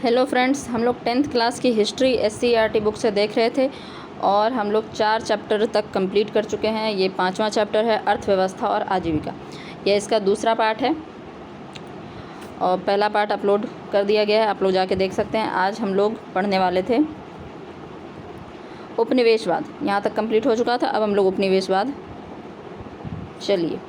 Hello friends, हम लोग 10th class की हिस्ट्री SCERT बुक से देख रहे थे और हम लोग 4 चैप्टर तक कंप्लीट कर चुके हैं। ये 5वां चैप्टर है, अर्थव्यवस्था और आजीविका। यह इसका दूसरा पार्ट है और पहला पार्ट अपलोड कर दिया गया है, आप लोग जाके देख सकते हैं। आज हम लोग पढ़ने वाले थे उपनिवेशवाद। यहाँ तक कंप्लीट हो चुका था, अब हम लोग उपनिवेशवाद। चलिए,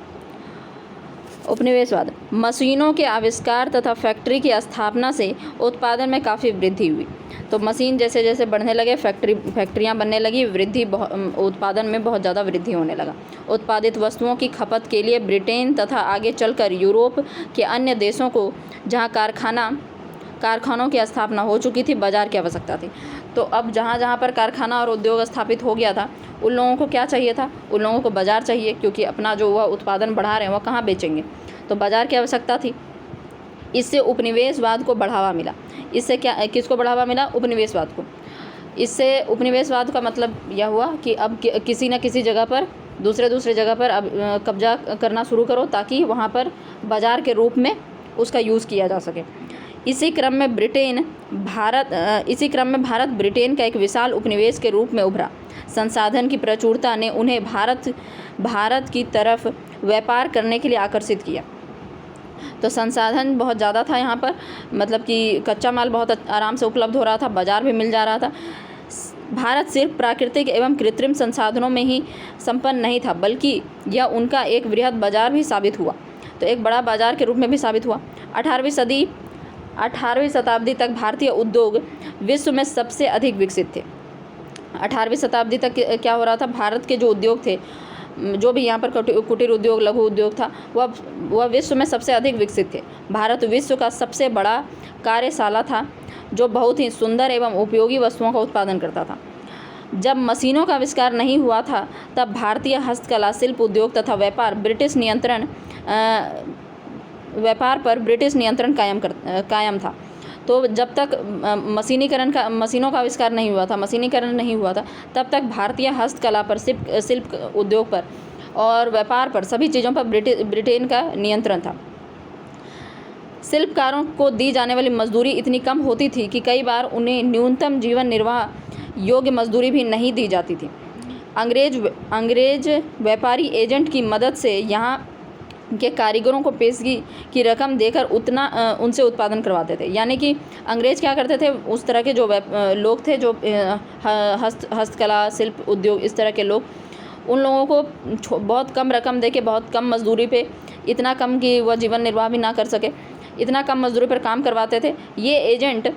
उपनिवेशवाद। मशीनों के आविष्कार तथा फैक्ट्री की स्थापना से उत्पादन में काफ़ी वृद्धि हुई। तो मशीन जैसे जैसे बढ़ने लगे, फैक्ट्रियाँ बनने लगी, उत्पादन में बहुत ज़्यादा वृद्धि होने लगा। उत्पादित वस्तुओं की खपत के लिए ब्रिटेन तथा आगे चलकर यूरोप के अन्य देशों को, जहाँ कारखानों की स्थापना हो चुकी थी, बाज़ार की आवश्यकता थी। तो अब जहाँ जहाँ पर कारखाना और उद्योग स्थापित हो गया था, उन लोगों को क्या चाहिए था? उन लोगों को बाज़ार चाहिए, क्योंकि अपना जो वह उत्पादन बढ़ा रहे हैं वह कहाँ बेचेंगे? तो बाज़ार की आवश्यकता थी। इससे उपनिवेशवाद को बढ़ावा मिला। इससे क्या, किसको बढ़ावा मिला? उपनिवेशवाद को। इससे उपनिवेशवाद का मतलब यह हुआ कि अब किसी न किसी जगह पर, दूसरे जगह पर अब कब्जा करना शुरू करो, ताकि वहाँ पर बाज़ार के रूप में उसका यूज़ किया जा सके। इसी क्रम में भारत ब्रिटेन का एक विशाल उपनिवेश के रूप में उभरा। संसाधन की प्रचुरता ने उन्हें भारत की तरफ व्यापार करने के लिए आकर्षित किया। तो संसाधन बहुत ज़्यादा था यहाँ पर, मतलब कि कच्चा माल बहुत आराम से उपलब्ध हो रहा था, बाज़ार भी मिल जा रहा था। भारत सिर्फ प्राकृतिक एवं कृत्रिम संसाधनों में ही संपन्न नहीं था, बल्कि यह उनका एक वृहद बाज़ार भी साबित हुआ। तो एक बड़ा बाज़ार के रूप में भी साबित हुआ। 18वीं शताब्दी तक भारतीय उद्योग विश्व में सबसे अधिक विकसित थे। 18वीं शताब्दी तक क्या हो रहा था? भारत के जो उद्योग थे, जो भी यहाँ पर कुटीर उद्योग, लघु उद्योग था, वह विश्व में सबसे अधिक विकसित थे। भारत विश्व का सबसे बड़ा कार्यशाला था, जो बहुत ही सुंदर एवं उपयोगी वस्तुओं का उत्पादन करता था। जब मशीनों का आविष्कार नहीं हुआ था, तब भारतीय हस्तकला, शिल्प उद्योग तथा व्यापार पर ब्रिटिश नियंत्रण कायम था। तो जब तक मशीनों का आविष्कार नहीं हुआ था, मशीनीकरण नहीं हुआ था, तब तक भारतीय हस्तकला पर, शिल्प उद्योग पर और व्यापार पर, सभी चीज़ों पर ब्रिटेन का नियंत्रण था। शिल्पकारों को दी जाने वाली मजदूरी इतनी कम होती थी कि कई बार उन्हें न्यूनतम जीवन निर्वाह योग्य मजदूरी भी नहीं दी जाती थी। अंग्रेज व्यापारी एजेंट की मदद से यहाँ के कारीगरों को पेशगी की रकम देकर उनसे उत्पादन करवाते थे। यानी कि अंग्रेज क्या करते थे, उस तरह के जो लोग थे, जो हस्तकला, शिल्प उद्योग, इस तरह के लोग, उन लोगों को बहुत कम रकम देके, बहुत कम मजदूरी पे, इतना कम कि वह जीवन निर्वाह भी ना कर सके, इतना कम मजदूरी पर काम करवाते थे। ये एजेंट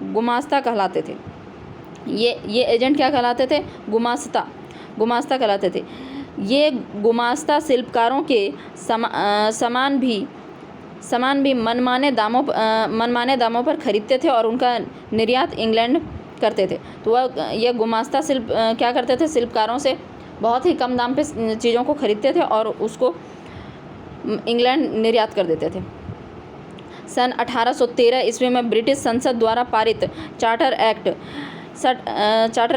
गुमास्ता कहलाते थे। ये एजेंट क्या कहलाते थे? गुमास्ता कहलाते थे। ये गुमास्ता शिल्पकारों के सामान भी मनमाने दामों पर खरीदते थे और उनका निर्यात इंग्लैंड करते थे। तो ये गुमास्ता क्या करते थे? शिल्पकारों से बहुत ही कम दाम पे चीज़ों को खरीदते थे और उसको इंग्लैंड निर्यात कर देते थे। सन 1813 ईस्वी में ब्रिटिश संसद द्वारा पारित चार्टर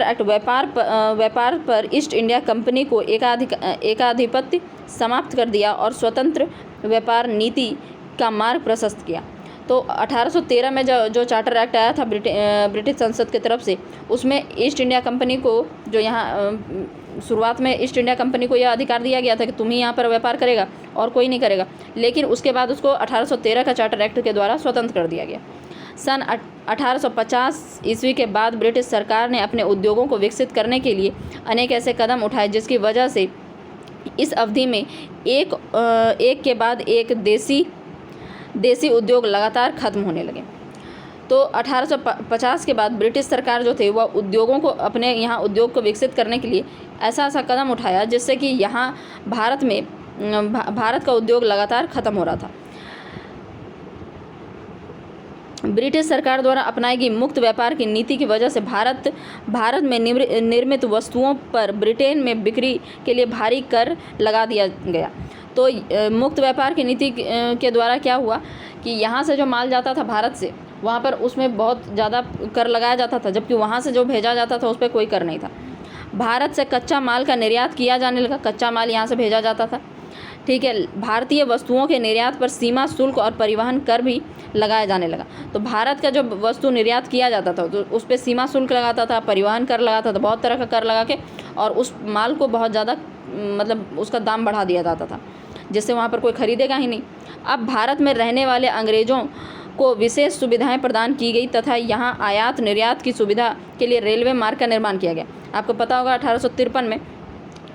एक्ट व्यापार पर ईस्ट इंडिया कंपनी को एकाधिपत्य समाप्त कर दिया और स्वतंत्र व्यापार नीति का मार्ग प्रशस्त किया। तो 1813 में जो चार्टर एक्ट आया था ब्रिटिश संसद की तरफ से, उसमें ईस्ट इंडिया कंपनी को, जो यहाँ शुरुआत में ईस्ट इंडिया कंपनी को यह अधिकार दिया गया था कि तुम ही यहाँ पर व्यापार करेगा और कोई नहीं करेगा, लेकिन उसके बाद उसको 1813 का चार्टर एक्ट के द्वारा स्वतंत्र कर दिया गया। सन 1850 ईस्वी के बाद ब्रिटिश सरकार ने अपने उद्योगों को विकसित करने के लिए अनेक ऐसे कदम उठाए, जिसकी वजह से इस अवधि में एक के बाद एक देसी उद्योग लगातार खत्म होने लगे। तो 1850 के बाद ब्रिटिश सरकार जो थे, वह उद्योगों को, अपने यहाँ उद्योग को विकसित करने के लिए ऐसा कदम उठाया, जिससे कि यहाँ भारत का उद्योग लगातार खत्म हो रहा था। ब्रिटिश सरकार द्वारा अपनाई गई मुक्त व्यापार की नीति की वजह से भारत में निर्मित वस्तुओं पर ब्रिटेन में बिक्री के लिए भारी कर लगा दिया गया। तो मुक्त व्यापार की नीति के द्वारा क्या हुआ कि यहाँ से जो माल जाता था भारत से, वहाँ पर उसमें बहुत ज़्यादा कर लगाया जाता था, जबकि वहाँ से जो भेजा जाता था उस पर कोई कर नहीं था। भारत से कच्चा माल का निर्यात किया जाने लगा, कच्चा माल यहाँ से भेजा जाता था। ठीक है। भारतीय वस्तुओं के निर्यात पर सीमा शुल्क और परिवहन कर भी लगाया जाने लगा। तो भारत का जो वस्तु निर्यात किया जाता था तो उस पर सीमा शुल्क लगाता था, परिवहन कर लगाता था, बहुत तरह का कर लगा के, और उस माल को बहुत ज़्यादा मतलब उसका दाम बढ़ा दिया जाता था, जिससे वहाँ पर कोई ख़रीदेगा ही नहीं। अब भारत में रहने वाले अंग्रेज़ों को विशेष सुविधाएं प्रदान की गई तथा यहाँ आयात निर्यात की सुविधा के लिए रेलवे मार्ग का निर्माण किया गया। आपको पता होगा 1853 में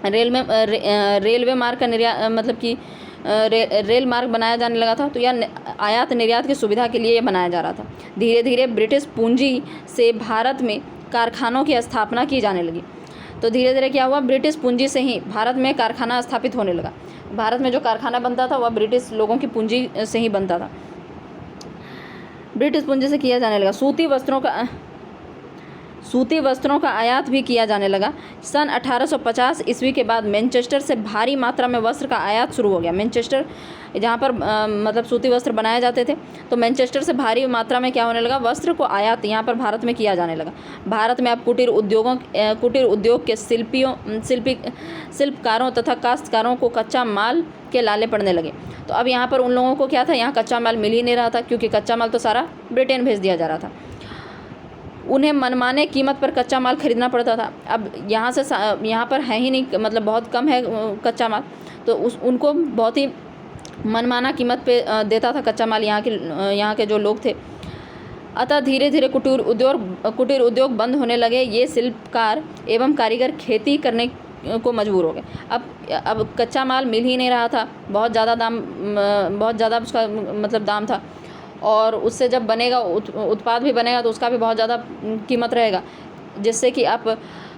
रेलवे मार्ग का मतलब कि रेल मार्ग बनाया जाने लगा था। तो यह आयात निर्यात की सुविधा के लिए बनाया जा रहा था। धीरे धीरे ब्रिटिश पूंजी से भारत में कारखानों की स्थापना की जाने लगी। तो धीरे धीरे क्या हुआ, ब्रिटिश पूंजी से ही भारत में कारखाना स्थापित होने लगा। भारत में जो कारखाना बनता था वह ब्रिटिश लोगों की पूंजी से ही बनता था, ब्रिटिश पूंजी से किया जाने लगा। सूती वस्त्रों का आयात भी किया जाने लगा। सन 1850 ईस्वी के बाद मैनचेस्टर से भारी मात्रा में वस्त्र का आयात शुरू हो गया। मैनचेस्टर जहाँ पर मतलब सूती वस्त्र बनाए जाते थे, तो मैनचेस्टर से भारी मात्रा में क्या होने लगा, वस्त्र को आयात यहाँ पर भारत में किया जाने लगा। भारत में अब कुटीर उद्योग के शिल्पकारों तथा काश्तकारों को कच्चा माल के लाले पड़ने लगे। तो अब यहाँ पर उन लोगों को क्या था, यहाँ कच्चा माल मिल ही नहीं रहा था, क्योंकि कच्चा माल तो सारा ब्रिटेन भेज दिया जा रहा था। उन्हें मनमाने कीमत पर कच्चा माल खरीदना पड़ता था। अब यहाँ पर है ही नहीं, मतलब बहुत कम है कच्चा माल, तो उनको बहुत ही मनमाना कीमत पे देता था कच्चा माल यहाँ के जो लोग थे। अतः धीरे धीरे कुटीर उद्योग बंद होने लगे। ये शिल्पकार एवं कारीगर खेती करने को मजबूर हो गए। अब कच्चा माल मिल ही नहीं रहा था, बहुत ज़्यादा उसका मतलब दाम था, और उससे जब बनेगा उत्पाद भी बनेगा तो उसका भी बहुत ज़्यादा कीमत रहेगा, जिससे कि आप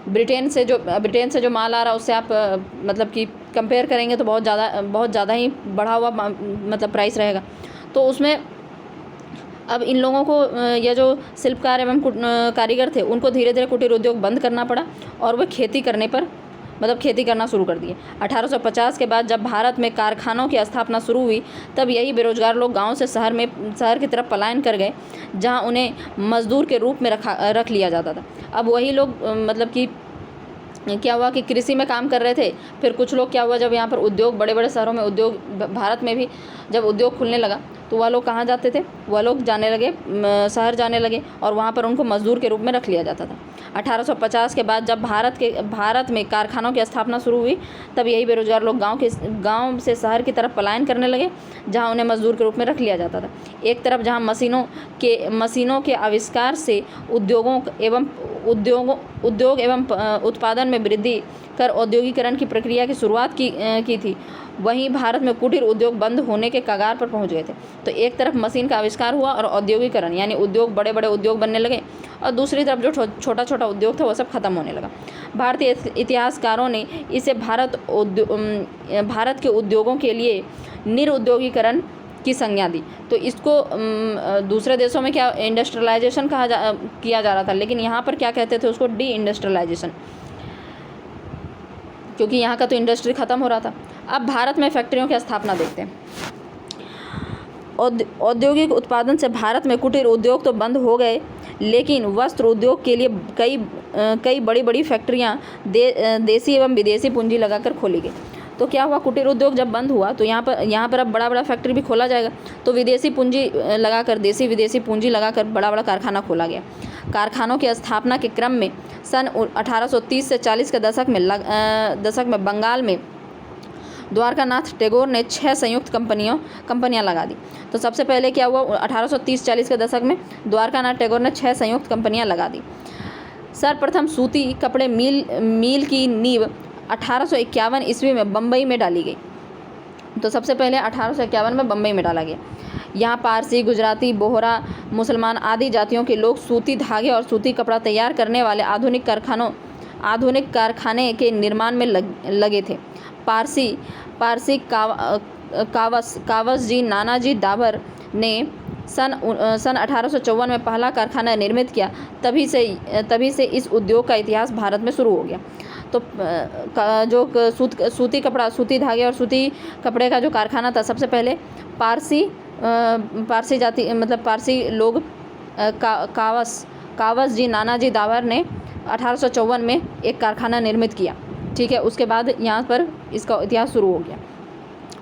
ब्रिटेन से जो माल आ रहा है उससे आप मतलब कि कंपेयर करेंगे तो बहुत ज़्यादा ही बढ़ा हुआ मतलब प्राइस रहेगा। तो उसमें अब इन लोगों को ये जो शिल्पकार एवं कारीगर थे उनको धीरे धीरे कुटीर उद्योग बंद करना पड़ा, और वह खेती करना शुरू कर दिए। 1850 के बाद जब भारत में कारखानों की स्थापना शुरू हुई, तब यही बेरोजगार लोग गांव से शहर की तरफ पलायन कर गए, जहां उन्हें मजदूर के रूप में रख लिया जाता था। अब वही लोग मतलब कि क्या हुआ कि कृषि में काम कर रहे थे। फिर कुछ लोग क्या हुआ, जब यहाँ पर उद्योग बड़े शहरों में उद्योग, भारत में भी जब उद्योग खुलने लगा तो वह लोग कहाँ जाते थे, वह लोग जाने लगे शहर जाने लगे, और वहाँ पर उनको मजदूर के रूप में रख लिया जाता था। 1850 के बाद जब भारत में कारखानों की स्थापना शुरू हुई, तब यही बेरोजगार लोग गांव से शहर की तरफ पलायन करने लगे, जहां उन्हें मजदूर के रूप में रख लिया जाता था। एक तरफ जहां मशीनों के आविष्कार से उद्योग एवं उत्पादन में वृद्धि कर औद्योगिकरण की प्रक्रिया की शुरुआत की थी, वहीं भारत में कुटीर उद्योग बंद होने के कगार पर पहुंच गए थे। तो एक तरफ मशीन का आविष्कार हुआ और औद्योगिकरण यानी बड़े उद्योग बनने लगे, और दूसरी तरफ जो छोटा उद्योग था वह सब खत्म होने लगा। भारतीय इतिहासकारों ने इसे भारत के उद्योगों के लिए निरुद्योगीकरण की संज्ञा दी। तो इसको दूसरे देशों में क्या इंडस्ट्रियलाइजेशन किया जा रहा था, लेकिन यहाँ पर क्या कहते थे उसको, डी इंडस्ट्रियलाइजेशन, क्योंकि यहाँ का तो इंडस्ट्री ख़त्म हो रहा था। अब भारत में फैक्ट्रियों की स्थापना देखते हैं। औद्योगिक उत्पादन से भारत में कुटीर उद्योग तो बंद हो गए, लेकिन वस्त्र उद्योग के लिए कई बड़ी फैक्ट्रियाँ देसी एवं विदेशी पूंजी लगाकर खोली गई। तो क्या हुआ, कुटीर उद्योग जब बंद हुआ तो यहाँ पर अब बड़ा फैक्ट्री भी खोला जाएगा, तो विदेशी पूंजी लगाकर विदेशी पूंजी लगाकर बड़ा कारखाना खोला गया। कारखानों की स्थापना के क्रम में सन 1830 से 40 के दशक में बंगाल में द्वारकानाथ टैगोर ने 6 संयुक्त कंपनियां लगा दी। तो सबसे पहले क्या हुआ, 1830-40 के दशक में द्वारकानाथ टैगोर ने 6 संयुक्त कंपनियां लगा दी। सर्वप्रथम सूती कपड़े मिल की नींव 1851 ईस्वी में बम्बई में डाली गई। तो सबसे पहले 1851 में बम्बई में डाला गया। यहाँ पारसी, गुजराती, बोहरा, मुसलमान आदि जातियों के लोग सूती धागे और सूती कपड़ा तैयार करने वाले आधुनिक कारखाने के निर्माण में लगे थे। पारसी कावस जी नानाजी दाभर ने सन 1854 में पहला कारखाना निर्मित किया। तभी से इस उद्योग का इतिहास भारत में शुरू हो गया। तो जो सूती धागे और सूती कपड़े का जो कारखाना था, सबसे पहले पारसी जाति मतलब पारसी लोग कावस जी नानाजी दाभर ने 1854 में एक कारखाना निर्मित किया। ठीक है, उसके बाद यहाँ पर इसका इतिहास शुरू हो गया।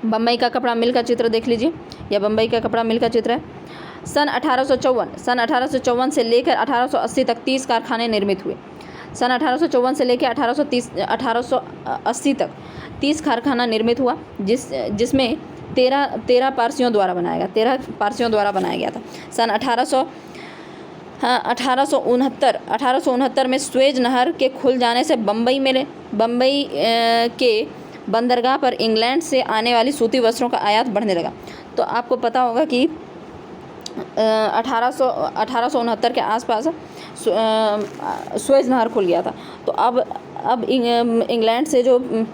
बम्बई का कपड़ा मिल का चित्र देख लीजिए, यह बम्बई का कपड़ा मिल का चित्र है। सन 1854 से लेकर 1880 तक 30 कारखाने निर्मित हुए। सन 1854 से लेकर 1880 तक 30 कारखाना निर्मित हुआ, जिसमें 13 पारसियों द्वारा बनाया गया था। सन 1869 में स्वेज नहर के खुल जाने से बम्बई के बंदरगाह पर इंग्लैंड से आने वाली सूती वस्त्रों का आयात बढ़ने लगा। तो आपको पता होगा कि 1869 के आसपास स्वेज नहर खुल गया था। तो अब इंग्लैंड से जो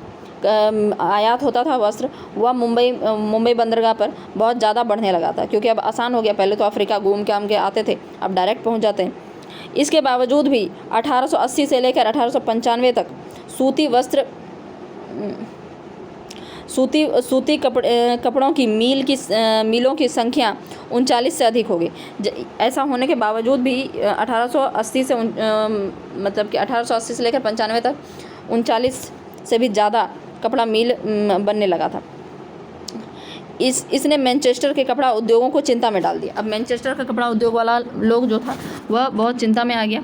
आयात होता था वस्त्र, वह मुंबई बंदरगाह पर बहुत ज़्यादा बढ़ने लगा था, क्योंकि अब आसान हो गया। पहले तो अफ्रीका घूम के आते थे, अब डायरेक्ट पहुंच जाते हैं। इसके बावजूद भी 1880 से लेकर 1895 तक सूती कपड़ों की मीलों की संख्या 39 से अधिक हो गई। ऐसा होने के बावजूद भी 1880 से लेकर 95 तक 39 से भी ज़्यादा कपड़ा मिल बनने लगा था। इसने मैनचेस्टर के कपड़ा उद्योगों को चिंता में डाल दिया। अब मैनचेस्टर का कपड़ा उद्योग वाला लोग जो था वह बहुत चिंता में आ गया।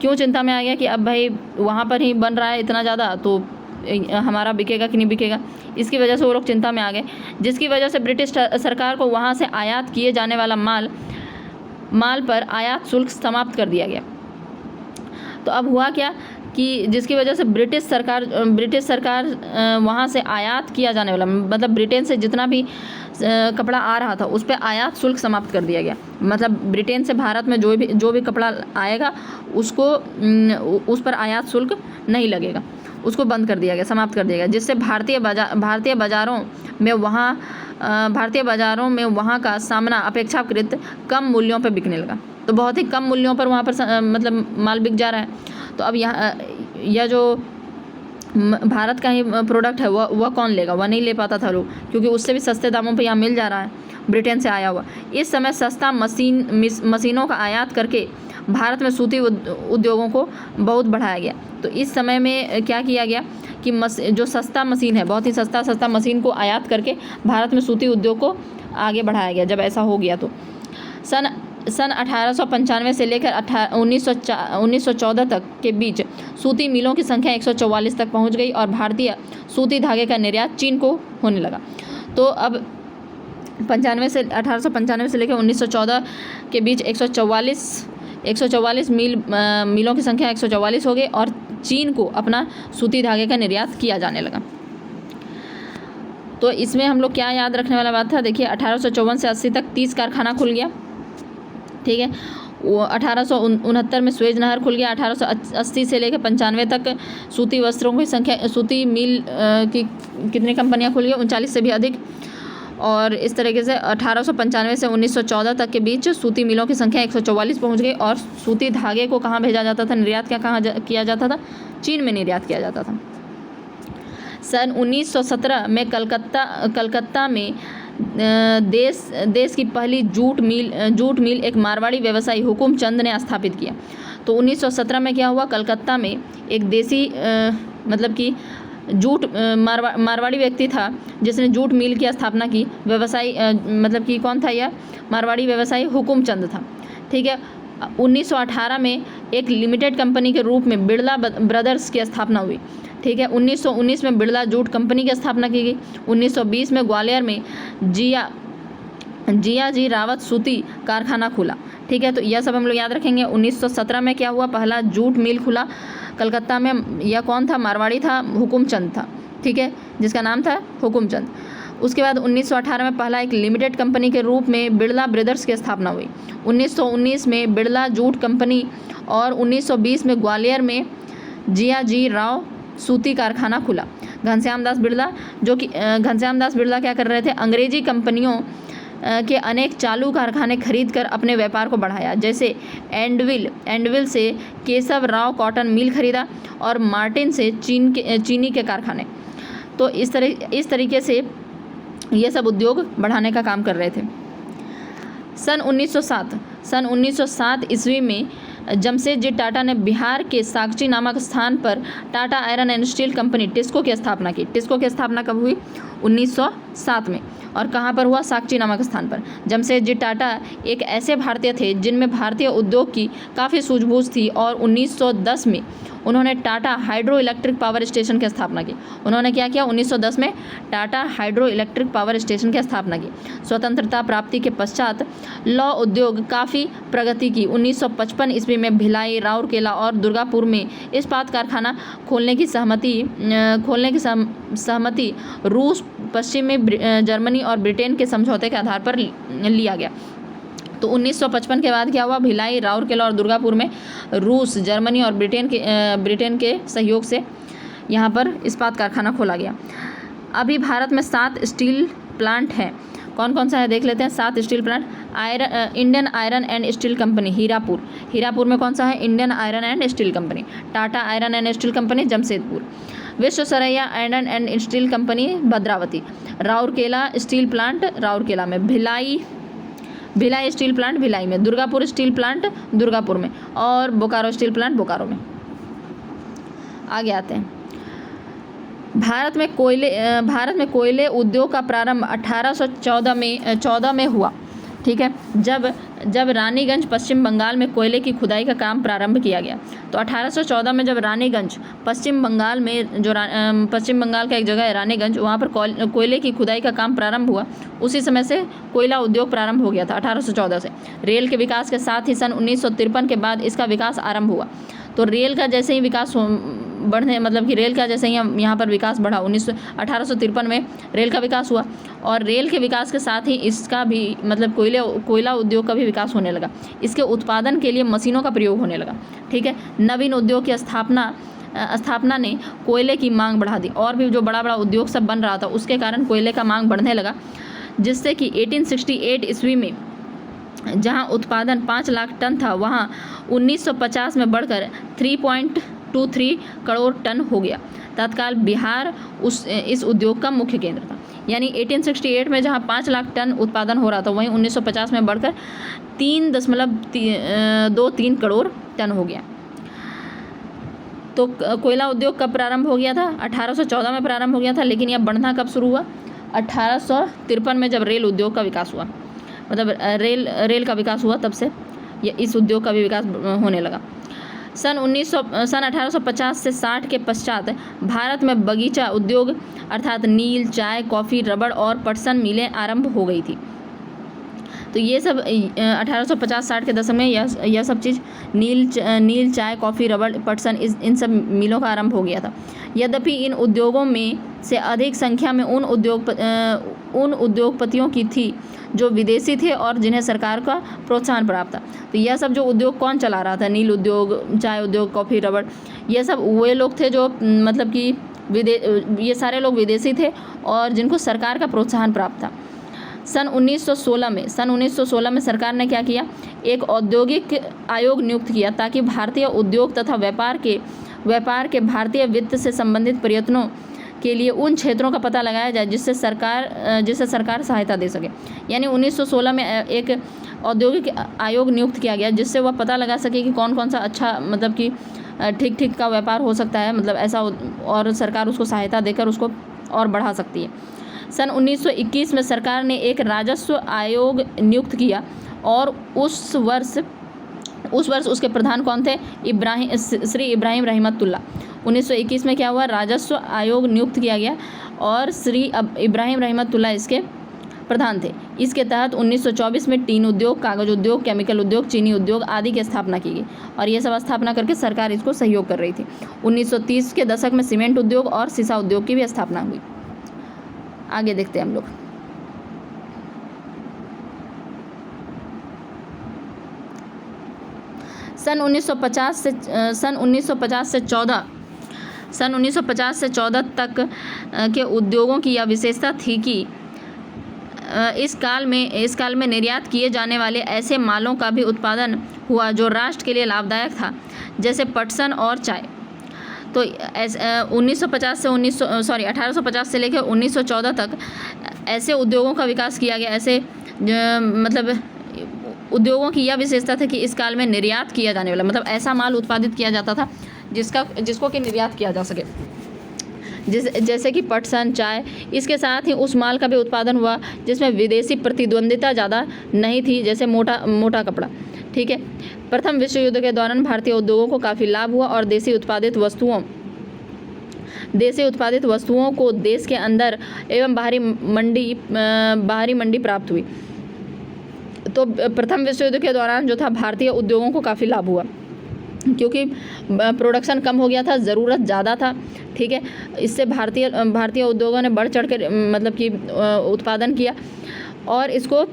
क्यों चिंता में आ गया कि अब भाई वहाँ पर ही बन रहा है इतना ज़्यादा, तो हमारा बिकेगा कि नहीं बिकेगा। इसकी वजह से वो लोग चिंता में आ गए, जिसकी वजह से ब्रिटिश सरकार को वहाँ से आयात किए जाने वाला माल पर आयात शुल्क समाप्त कर दिया गया। तो अब हुआ क्या कि जिसकी वजह से ब्रिटिश सरकार वहाँ से आयात किया जाने वाला, मतलब ब्रिटेन से जितना भी कपड़ा आ रहा था उस पर आयात शुल्क समाप्त कर दिया गया। मतलब ब्रिटेन से भारत में जो भी कपड़ा आएगा उस पर आयात शुल्क नहीं लगेगा, उसको बंद कर दिया गया, समाप्त कर दिया गया, जिससे भारतीय बाज़ारों में वहाँ का सामना अपेक्षाकृत कम मूल्यों पर बिकने लगा। तो बहुत ही कम मूल्यों पर वहाँ पर मतलब माल बिक जा रहा है। तो अब यह जो भारत का ही प्रोडक्ट है वह कौन लेगा? वह नहीं ले पाता था लोग, क्योंकि उससे भी सस्ते दामों पे यहाँ मिल जा रहा है ब्रिटेन से आया हुआ। इस समय सस्ता मशीनों का आयात करके भारत में सूती उद्योगों को बहुत बढ़ाया गया। तो इस समय में क्या किया गया कि जो सस्ता मशीन है, बहुत ही सस्ता मशीन को आयात करके भारत में सूती उद्योग को आगे बढ़ाया गया। जब ऐसा हो गया तो सन 1895 से लेकर 1914 तक के बीच सूती मिलों की संख्या 144 तक पहुंच गई और भारतीय सूती धागे का निर्यात चीन को होने लगा। तो अब 1895 से लेकर 1914 के बीच 144 मिलों की संख्या 144 हो गई और चीन को अपना सूती धागे का निर्यात किया जाने लगा। तो इसमें हम लोग क्या याद रखने वाला बात था, देखिए 1854 से 80 तक 30 कारखाना खुल गया, ठीक है। वो 1869 में स्वेज नहर खुल गया। 1880 से लेकर 95 तक सूती वस्त्रों की संख्या, सूती मिल की कितनी कंपनियां खुल गई? 39 से भी अधिक। और इस तरीके से 1895 से 1914 तक के बीच सूती मिलों की संख्या 144 पहुंच गई और सूती धागे को कहाँ भेजा जाता था, निर्यात कहाँ किया जाता था? चीन में निर्यात किया जाता था। सन 1917 में कलकत्ता में देश की पहली जूट मिल एक मारवाड़ी व्यवसायी हुकुम चंद ने स्थापित किया। तो 1917 में क्या हुआ, कलकत्ता में एक देसी मतलब कि मारवाड़ी व्यक्ति था जिसने जूट मिल की स्थापना की। व्यवसायी मतलब कि कौन था यह? मारवाड़ी व्यवसायी हुकुम चंद था, ठीक है। 1918 में एक लिमिटेड कंपनी के रूप में बिड़ला ब्रदर्स की स्थापना हुई, ठीक है। 1919 में बिड़ला जूट कंपनी की स्थापना की गई। 1920 में ग्वालियर में जिया जी रावत सूती कारखाना खुला, ठीक है। तो यह सब हम लोग याद रखेंगे। 1917 में क्या हुआ, पहला जूट मिल खुला कलकत्ता में। यह कौन था? मारवाड़ी था, हुकुम चंद था, ठीक है, जिसका नाम था हुकुम चंद। उसके बाद 1918 में पहला एक लिमिटेड कंपनी के रूप में बिड़ला ब्रदर्स की स्थापना हुई। 1919 में बिड़ला जूट कंपनी और 1920 में ग्वालियर में जिया जी राव सूती कारखाना खुला। घनश्याम दास बिड़ला क्या कर रहे थे? अंग्रेजी कंपनियों के अनेक चालू कारखाने खरीद कर अपने व्यापार को बढ़ाया, जैसे एंडविल से केशव राव कॉटन मिल खरीदा और मार्टिन से चीनी के कारखाने। तो इस तरीके से ये सब उद्योग बढ़ाने का काम कर रहे थे। सन 1907 ईस्वी में जमशेदजी टाटा ने बिहार के साकची नामक स्थान पर Tata iron and steel company TISCO की स्थापना की। टिस्को की स्थापना कब हुई? 1907 में। और कहाँ पर हुआ? साक्ची नामक स्थान पर। जमशेदजी टाटा एक ऐसे भारतीय थे जिनमें भारतीय उद्योग की काफ़ी सूझबूझ थी और 1910 में उन्होंने Tata hydro electric power station की स्थापना की। उन्होंने क्या किया? 1910 में Tata hydro electric power station की स्थापना की। स्वतंत्रता प्राप्ति के पश्चात लौह उद्योग काफ़ी प्रगति की। 1955 ईस्वी में भिलाई, राउरकेला और दुर्गापुर में इस्पात कारखाना खोलने की सहमति रूस, पश्चिमी जर्मनी और ब्रिटेन के समझौते के आधार पर लिया गया। तो 1955 के बाद क्या हुआ? भिलाई, राउरकेला और दुर्गापुर में रूस, जर्मनी और ब्रिटेन के सहयोग से यहाँ पर इस्पात कारखाना खोला गया। अभी भारत में 7 स्टील प्लांट हैं। कौन कौन सा है देख लेते हैं। 7 steel plant. Indian iron and steel company Hirapur में कौन सा है? Indian iron and steel company. Tata iron and steel company Jamshedpur. Visvesvaraya iron and steel company Bhadravati. Rourkela steel plant Rourkela में। भिलाई स्टील प्लांट भिलाई में। दुर्गापुर स्टील प्लांट दुर्गापुर में। और बोकारो स्टील प्लांट बोकारो में। आगे आते हैं। भारत में कोयले उद्योग का प्रारंभ 1814 में हुआ। ठीक है, जब रानीगंज पश्चिम बंगाल में कोयले की खुदाई का काम प्रारंभ किया गया। तो 1814 में जब रानीगंज पश्चिम बंगाल में पश्चिम बंगाल का एक जगह है रानीगंज, वहाँ पर कोयले की खुदाई का काम प्रारंभ हुआ। उसी समय से कोयला उद्योग प्रारंभ हो गया था 1814 से। रेल के विकास के साथ ही सन 1953 के बाद इसका विकास आरंभ हुआ। तो रेल का जैसे ही विकास रेल का जैसे ही यहाँ पर विकास बढ़ा 1853 में रेल का विकास हुआ। और रेल के विकास के साथ ही इसका भी कोयला उद्योग का भी विकास होने लगा। इसके उत्पादन के लिए मशीनों का प्रयोग होने लगा। ठीक है, नवीन उद्योग की स्थापना ने कोयले की मांग बढ़ा दी। और भी जो बड़ा बड़ा उद्योग सब बन रहा था उसके कारण कोयले का मांग बढ़ने लगा, जिससे कि 1868 ईस्वी में जहां उत्पादन 5 लाख टन था वहां 1950 में बढ़कर 3.23 करोड़ टन हो गया। तत्काल बिहार इस उद्योग का मुख्य केंद्र था। यानी 1868 में जहां 5 लाख टन उत्पादन हो रहा था वहीं 1950 में बढ़कर 3.23 करोड़ टन हो गया। तो कोयला उद्योग कब प्रारंभ हो गया था? 1814 में प्रारंभ हो गया था। लेकिन यह बढ़ना कब शुरू हुआ? 1853 में जब रेल उद्योग का विकास हुआ। रेल का विकास हुआ, तब से इस उद्योग का भी विकास होने लगा। सन 1850 से 60 के पश्चात भारत में बगीचा उद्योग अर्थात नील, चाय, कॉफ़ी, रबड़ और पटसन मिलें आरंभ हो गई थी। तो ये सब 1850-60 के दशक में यह सब चीज़ नील, चाय, कॉफ़ी, रबड़, पटसन इन सब मिलों का आरंभ हो गया था। यद्यपि इन उद्योगों में से अधिक संख्या में उन उद्योगपतियों की थी जो विदेशी थे और जिन्हें सरकार का प्रोत्साहन प्राप्त था। तो यह सब जो उद्योग कौन चला रहा था? नील उद्योग, चाय उद्योग, कॉफ़ी, रबड़, ये सब वे लोग थे जो ये सारे लोग विदेशी थे और जिनको सरकार का प्रोत्साहन प्राप्त था। सन 1916 में सरकार ने क्या किया? एक औद्योगिक आयोग नियुक्त किया ताकि भारतीय उद्योग तथा व्यापार के भारतीय वित्त से संबंधित प्रयत्नों के लिए उन क्षेत्रों का पता लगाया जाए जिससे सरकार सहायता दे सके। यानी 1916 में एक औद्योगिक आयोग नियुक्त किया गया जिससे वह पता लगा सके कि कौन कौन सा अच्छा ठीक का व्यापार हो सकता है, ऐसा, और सरकार उसको सहायता देकर उसको और बढ़ा सकती है। सन 1921 में सरकार ने एक राजस्व आयोग नियुक्त किया और उस वर्ष उसके प्रधान कौन थे? श्री इब्राहिम रहमतुल्लाह। 1921 में क्या हुआ? राजस्व आयोग नियुक्त किया गया और श्री इब्राहिम रहमतुल्लाह इसके प्रधान थे। इसके तहत 1924 में टीन उद्योग, कागज़ उद्योग, केमिकल उद्योग, चीनी उद्योग आदि की स्थापना की गई और ये सब स्थापना करके सरकार इसको सहयोग कर रही थी। 1930 के दशक में सीमेंट उद्योग और शीशा उद्योग की भी स्थापना हुई। आगे देखते हैं हम लोग। सन 1950 से 14 तक के उद्योगों की यह विशेषता थी कि इस काल में निर्यात किए जाने वाले ऐसे मालों का भी उत्पादन हुआ जो राष्ट्र के लिए लाभदायक था, जैसे पटसन और चाय। तो 1850 से लेकर 1914 तक ऐसे उद्योगों का विकास किया गया। ऐसे उद्योगों की यह विशेषता थी कि इस काल में निर्यात किया जाने वाला ऐसा माल उत्पादित किया जाता था जिसको कि निर्यात किया जा सके। जैसे कि पटसन, चाय। इसके साथ ही उस माल का भी उत्पादन हुआ जिसमें विदेशी प्रतिद्वंदिता ज़्यादा नहीं थी, जैसे मोटा कपड़ा। ठीक है। प्रथम विश्व युद्ध के दौरान भारतीय उद्योगों को काफ़ी लाभ हुआ और देशी उत्पादित वस्तुओं को देश के अंदर एवं बाहरी मंडी प्राप्त हुई। तो प्रथम विश्व युद्ध के दौरान जो था भारतीय उद्योगों को काफ़ी लाभ हुआ, क्योंकि प्रोडक्शन कम हो गया था, ज़रूरत ज़्यादा था। ठीक है। इससे भारतीय उद्योगों ने बढ़ चढ़ कर मतलब कि उत्पादन किया और इसको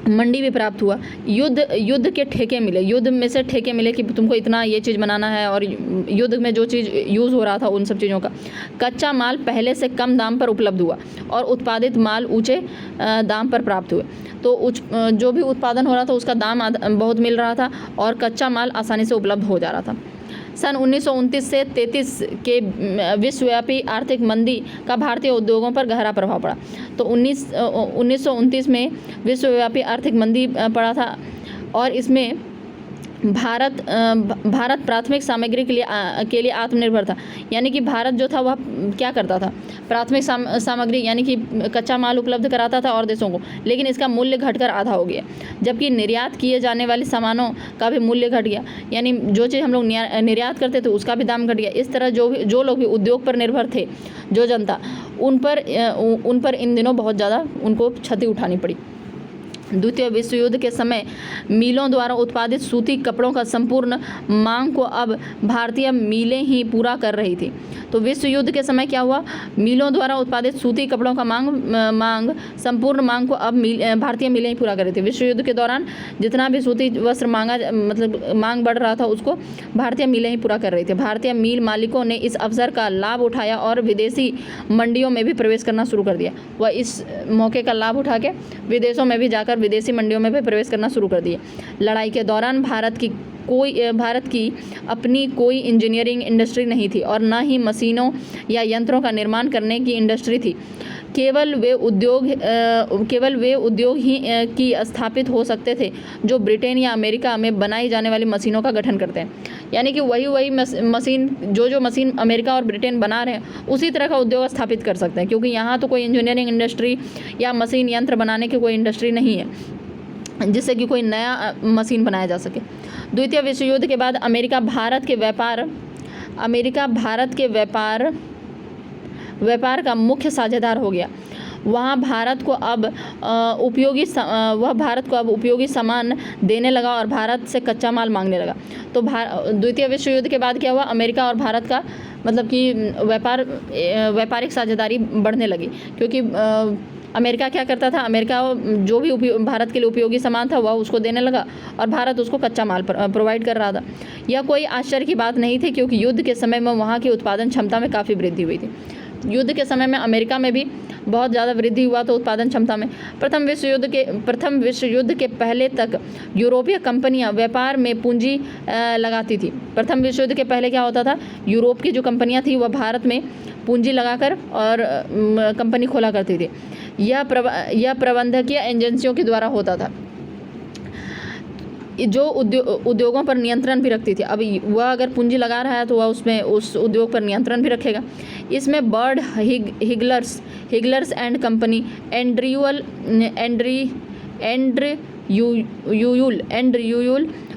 मंडी भी प्राप्त हुआ। युद्ध के ठेके मिले, युद्ध में से ठेके मिले कि तुमको इतना ये चीज़ बनाना है, और युद्ध में जो चीज़ यूज़ हो रहा था उन सब चीज़ों का कच्चा माल पहले से कम दाम पर उपलब्ध हुआ और उत्पादित माल ऊँचे दाम पर प्राप्त हुए। तो जो भी उत्पादन हो रहा था उसका दाम बहुत मिल रहा था और कच्चा माल आसानी से उपलब्ध हो जा रहा था। सन 1929 से 33 के विश्वव्यापी आर्थिक मंदी का भारतीय उद्योगों पर गहरा प्रभाव पड़ा। तो 1929 में विश्वव्यापी आर्थिक मंदी पड़ा था और इसमें भारत प्राथमिक सामग्री के लिए आत्मनिर्भर था। यानी कि भारत जो था वह क्या करता था, प्राथमिक सामग्री यानी कि कच्चा माल उपलब्ध कराता था और देशों को, लेकिन इसका मूल्य घटकर आधा हो गया। जबकि निर्यात किए जाने वाले सामानों का भी मूल्य घट गया, यानी जो चीज़ हम लोग निर्यात करते थे उसका भी दाम घट गया। इस तरह जो लोग भी उद्योग पर निर्भर थे, जो जनता, उन पर इन दिनों बहुत ज़्यादा उनको क्षति उठानी पड़ी। द्वितीय विश्व युद्ध के समय मिलों द्वारा उत्पादित सूती कपड़ों का संपूर्ण मांग को अब भारतीय मिलें ही पूरा कर रही थी। तो विश्व युद्ध के समय क्या हुआ, मिलों द्वारा उत्पादित सूती कपड़ों का संपूर्ण मांग को अब भारतीय मिलें ही पूरा कर रही थी। विश्व युद्ध के दौरान जितना भी सूती वस्त्र मांग बढ़ रहा था उसको भारतीय मिलें ही पूरा कर रही थी। भारतीय मिल मालिकों ने इस अवसर का लाभ उठाया और विदेशी मंडियों में भी प्रवेश करना शुरू कर दिया। वह इस मौके का लाभ उठा के विदेशों में भी जाकर विदेशी मंडियों में भी प्रवेश करना शुरू कर दिए। लड़ाई के दौरान भारत की अपनी कोई इंजीनियरिंग इंडस्ट्री नहीं थी और न ही मशीनों या यंत्रों का निर्माण करने की इंडस्ट्री थी। केवल वे उद्योग ही की स्थापित हो सकते थे जो ब्रिटेन या अमेरिका में बनाई जाने वाली मशीनों का गठन करते हैं। यानी कि वही मशीन जो मशीन अमेरिका और ब्रिटेन बना रहे हैं उसी तरह का उद्योग स्थापित कर सकते हैं, क्योंकि यहाँ तो कोई इंजीनियरिंग इंडस्ट्री या मशीन यंत्र बनाने की कोई इंडस्ट्री नहीं है जिससे कि कोई नया मशीन बनाया जा सके। द्वितीय विश्व युद्ध के बाद अमेरिका भारत के व्यापार का मुख्य साझेदार हो गया। वह भारत को अब उपयोगी सामान देने लगा और भारत से कच्चा माल मांगने लगा। तो द्वितीय विश्व युद्ध के बाद क्या हुआ, अमेरिका और भारत का मतलब कि व्यापारिक साझेदारी बढ़ने लगी, क्योंकि अमेरिका क्या करता था, अमेरिका जो भी भारत के लिए उपयोगी सामान था वह उसको देने लगा और भारत उसको कच्चा माल प्रोवाइड कर रहा था। यह कोई आश्चर्य की बात नहीं थी, क्योंकि युद्ध के समय में वहाँ की उत्पादन क्षमता में काफ़ी वृद्धि हुई थी। युद्ध के समय में अमेरिका में भी बहुत ज़्यादा वृद्धि हुआ तो उत्पादन क्षमता में। प्रथम विश्व युद्ध के पहले तक यूरोपीय कंपनियां व्यापार में पूंजी लगाती थी। प्रथम विश्व युद्ध के पहले क्या होता था, यूरोप की जो कंपनियां थी वह भारत में पूंजी लगाकर और कंपनी खोला करती थी। यह प्रबंधकीय एजेंसियों के द्वारा होता था, जो उद्योगों पर नियंत्रण भी रखती थी। अब वह अगर पूंजी लगा रहा है तो वह उसमें उस उद्योग पर नियंत्रण भी रखेगा। इसमें बर्ड हिगलर्स एंड कंपनी, एंड्रयूल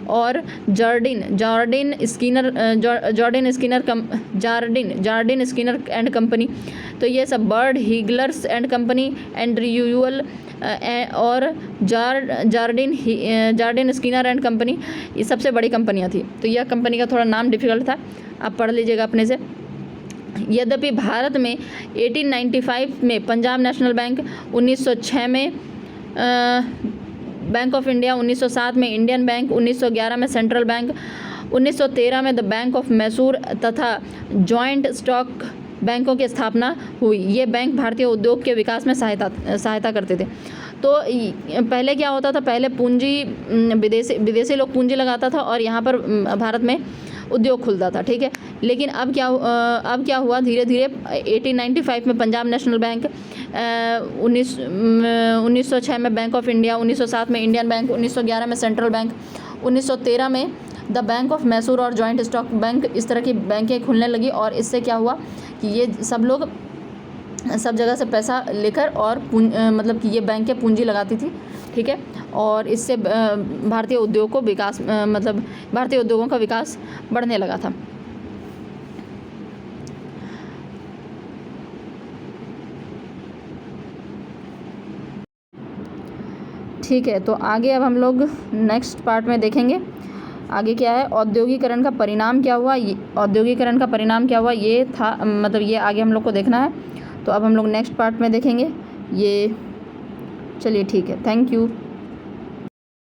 और जार्डिन स्किनर एंड कंपनी। तो ये सब बर्ड हिगलर्स एंड कंपनी, एंड्रयूल और जार्डिन स्किनर एंड कंपनी, ये सबसे बड़ी कंपनियां थी। तो यह कंपनी का थोड़ा नाम डिफिकल्ट था, आप पढ़ लीजिएगा अपने से। यद्यपि भारत में 1895 में पंजाब नेशनल बैंक, 1906 में बैंक ऑफ इंडिया, 1907 में इंडियन बैंक, 1911 में सेंट्रल बैंक, 1913 में द बैंक ऑफ मैसूर तथा जॉइंट स्टॉक बैंकों की स्थापना हुई। ये बैंक भारतीय उद्योग के विकास में सहायता करते थे। तो पहले क्या होता था, पहले पूंजी विदेशी लोग पूंजी लगाता था और यहाँ पर भारत में उद्योग खुलता था, ठीक है। लेकिन अब क्या हुआ, धीरे धीरे 1895 में पंजाब नेशनल बैंक, 1906 में बैंक ऑफ इंडिया, 1907 में इंडियन बैंक, 1911 में सेंट्रल बैंक, 1913 में द बैंक ऑफ मैसूर और जॉइंट स्टॉक बैंक, इस तरह की बैंकें खुलने लगी और इससे क्या हुआ कि ये सब लोग सब जगह से पैसा लेकर और मतलब कि ये बैंकें पूंजी लगाती थी, ठीक है। और इससे भारतीय उद्योग को विकास मतलब भारतीय उद्योगों का विकास बढ़ने लगा था। ठीक है, तो आगे अब हम लोग नेक्स्ट पार्ट में देखेंगे आगे क्या है। औद्योगिकरण का परिणाम क्या हुआ, औद्योगिकरण का परिणाम क्या हुआ ये था, मतलब ये आगे हम लोग को देखना है। तो अब हम लोग नेक्स्ट पार्ट में देखेंगे ये। चलिए ठीक है, थैंक यू।